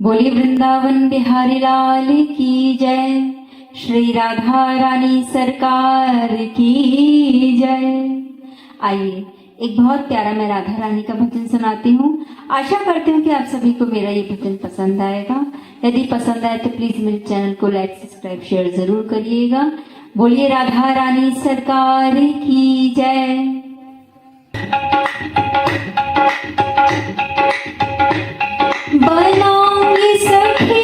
बोली वृंदावन बिहारी लाल की जय, श्री राधा रानी सरकार की जय। आइए एक बहुत प्यारा मैं राधा रानी का भजन सुनाती हूँ। आशा करती हूँ कि आप सभी को मेरा ये भजन पसंद आएगा। यदि पसंद आए तो प्लीज मेरे चैनल को लाइक सब्सक्राइब शेयर जरूर करिएगा। बोलिए राधा रानी सरकार की जय। बनाऊंगी सखी,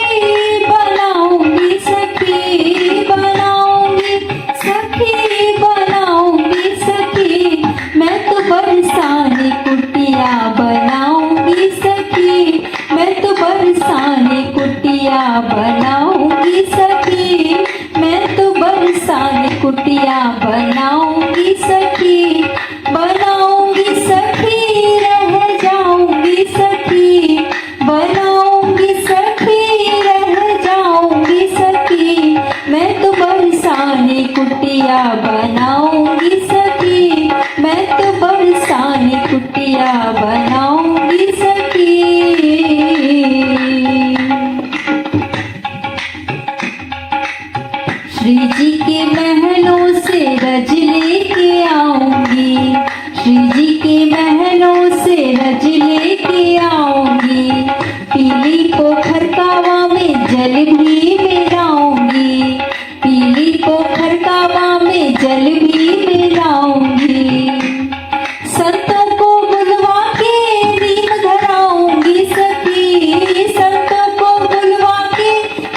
बनाऊंगी सखी, बनाऊंगी सखी, बनाऊंगी सखी, मैं तो बरसाने कुटिया बनाऊंगी सखी, मैं तो बरसाने कुटिया बनाऊंगी सखी, मैं तो बरसाने कुटिया बनाऊंगी सखी, बनाऊंगी सखी, रह जाऊंगी सखी, बनाऊंगी सखी, रह जाऊंगी सखी, मैं तो बरसाने कुटिया बनाऊंगी सखी, मैं तो बरसाने कुटिया बनाऊंगी सखी। श्री जी के महलों से रज लेके आऊंगी, श्री जी के महलों से रज लेके आऊंगी, पीली पोखर कावा में जल भी मिलाऊंगी, पीली पोखर कावा में जल भी मिलाऊंगी, संतों को बुलवा के नीम धराऊंगी सखी, संतों को बुलवा के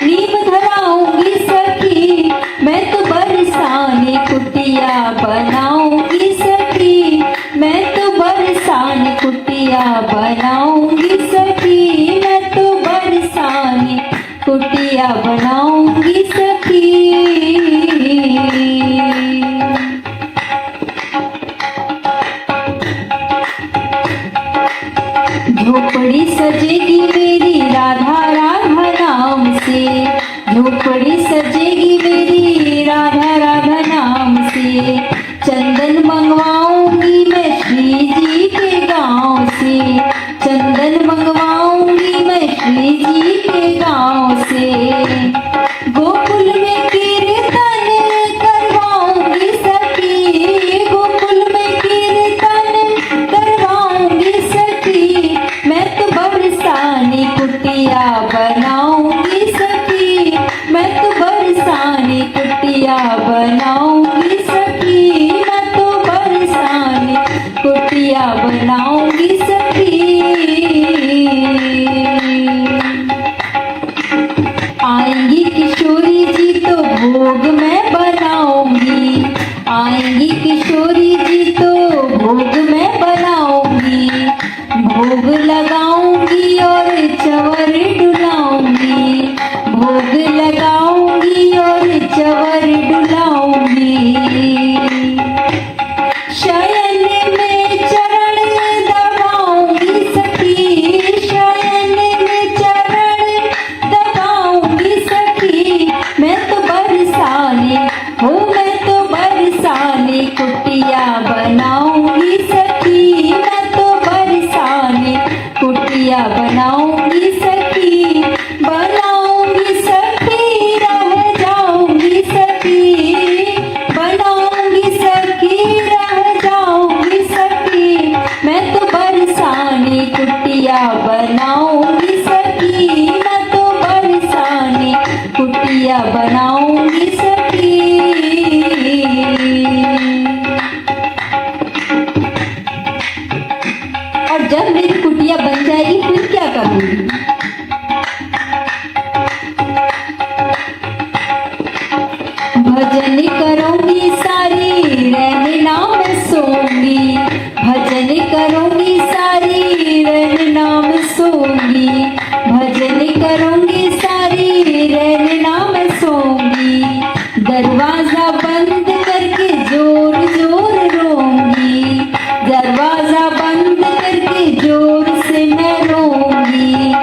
नीम धराऊंगी सखी, मैं तो बरसाने कुटिया बनाऊंगी सखी, मैं तो बरसाने कुटिया बनाऊंगी सखी, मैं तो बरसाने कुटिया बनाऊंगी सखी। झोपड़ी सजेगी मेरी राधा राधा नाम से, झोपड़ी सजेगी मेरी राधा राधा नाम से, चंदन मंगवाऊंगी मैं श्री जी के गांव से, चंदन मंगवाऊंगी मैं श्री जी के गांव से, गोकुल में कीर्तन करवाऊंगी सखी, गोकुल में कीर्तन करवाऊंगी सखी, मैं तो बरसाने कुटिया बनाऊंगी सखी, मैं तो बरसाने कुटिया बनाऊंगी सखी, मैं तो बरसाने कुटिया बनाऊंगी सखी। आएंगी किशोरी जी तो भोग मैं बनाऊंगी, आएंगी किशोरी जी तो भोग मैं बनाऊंगी, भोग लगाऊंगी और चवर डुलाऊंगी, भोग लगाऊंगी और चवर डुलाऊंगी, शयन में चरण दबाऊंगी सखी, शयन में चरण दबाऊंगी सखी, मैं तो बरसाने हो, मैं तो बरसाने कुटिया बनाऊंगी सखी, मैं तो बरसाने कुटिया बनाऊंगी सखी, बनाऊंगी सखी, रह जाऊंगी सखी, बनाऊंगी सखी, रह जाऊंगी सखी, मैं तो बरसाने कुटिया बनाऊंगी सखी, मैं तो बरसाने कुटिया बनाऊंगी सखी। और जब मेरी कुटिया बन जाएगी फिर क्या करूंगी? भजन करूंगी सारी रहना मैं सोऊंगी, भजन करूंगी सारी रहना मैं सोऊंगी, भजन करूंगी सारी रहना मैं सोऊंगी, दरवाजा बंद करके जोर जोर रोऊंगी, दरवाजा बंद करके जोर से मैं रोऊंगी,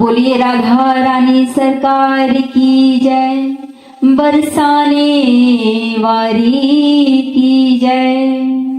बोलिए राधा रानी सरकार की जय, बरसाने वारी की जय।